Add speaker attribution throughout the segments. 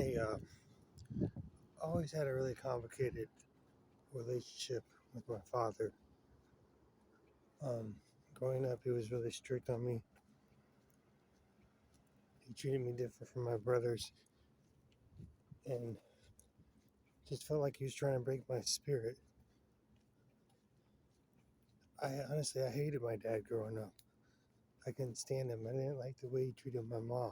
Speaker 1: Hey, I always had a really complicated relationship with my father. Um, Growing up, he was really strict on me. He treated me different from my brothers, and just felt like he was trying to break my spirit. I hated my dad growing up. I couldn't stand him. I didn't like the way he treated my mom.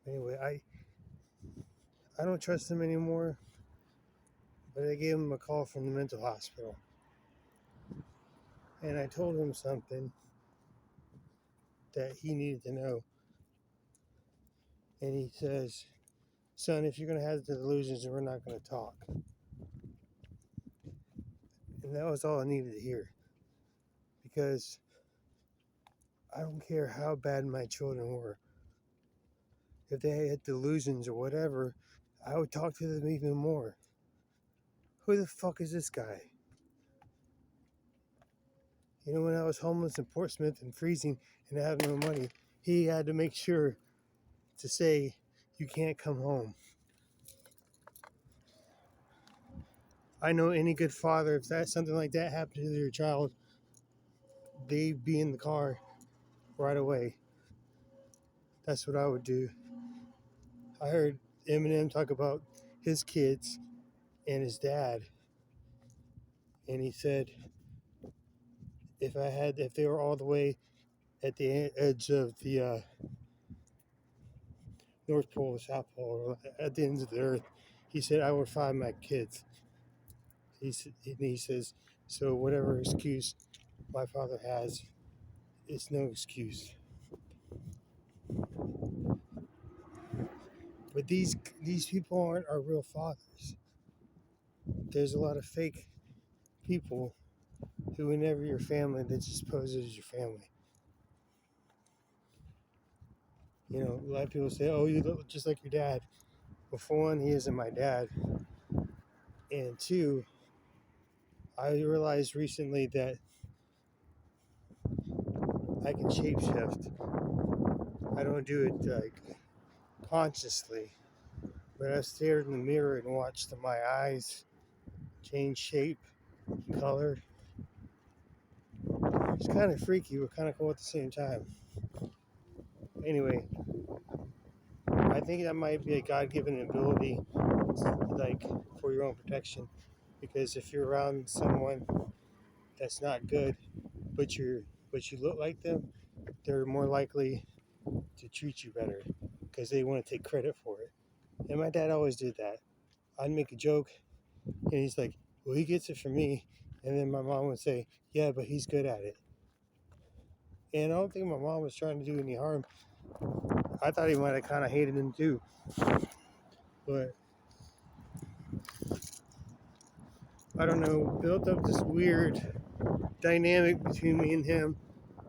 Speaker 1: Anyway, I don't trust him anymore. But I gave him a call from the mental hospital, and I told him something that he needed to know. And he says, "Son, if you're gonna have the delusions, then we're not gonna talk." And that was all I needed to hear, because I don't care how bad my children were. If they had delusions or whatever, I would talk to them even more. Who the fuck is this guy? You know, when I was homeless in Portsmouth and freezing and I had no money, he had to make sure to say, "You can't come home." I know any good father, if something like that happened to their child, they'd be in the car right away. That's what I would do. I heard Eminem talk about his kids and his dad, and he said, if they were all the way at the edge of the North Pole or South Pole, or at the ends of the earth, he said, I would find my kids. He says, so whatever excuse my father has, it's no excuse. But these people aren't our real fathers. There's a lot of fake people who were never your family that just pose as your family. You know, a lot of people say, "Oh, you look just like your dad." Well, for one, he isn't my dad, and two, I realized recently that I can shapeshift. I don't do it like consciously, but I've stared in the mirror and watched my eyes change shape, color. It's kind of freaky, but kind of cool at the same time. Anyway, I think that might be a God-given ability, like for your own protection, because if you're around someone that's not good, but you look like them, they're more likely to treat you better because they want to take credit for it. And my dad always did that. I'd make a joke, and he's like, "Well, he gets it from me," and then my mom would say, "Yeah, but he's good at it." And I don't think my mom was trying to do any harm. I thought he might have kind of hated him too, but I don't know. Built up this weird dynamic between me and him,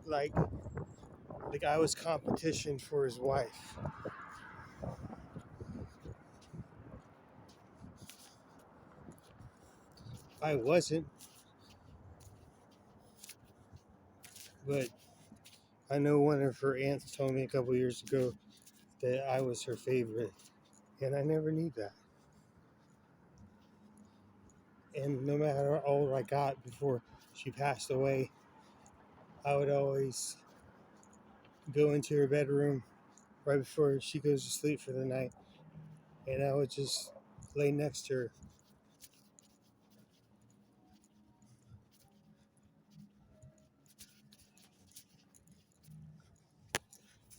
Speaker 1: like I was competition for his wife. I wasn't, but I know one of her aunts told me a couple years ago that I was her favorite, and I never knew that. And no matter how old I got before she passed away, I would always go into her bedroom right before she goes to sleep for the night, and I would just lay next to her.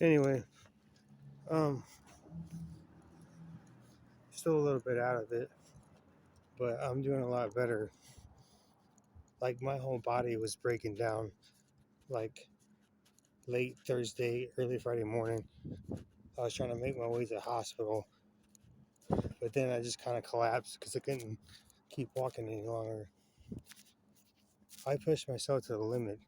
Speaker 1: Anyway, um, still a little bit out of it, but I'm doing a lot better. Like my whole body was breaking down, like late Thursday, early Friday morning. I was trying to make my way to the hospital, but then I just kind of collapsed because I couldn't keep walking any longer. I pushed myself to the limit.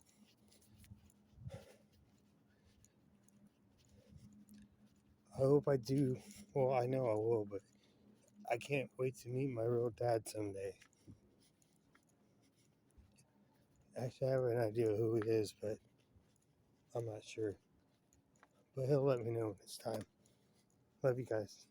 Speaker 1: I hope I do. Well, I know I will, but I can't wait to meet my real dad someday. Actually, I have an idea who he is, but I'm not sure. but He'll let me know when it's time. Love you guys.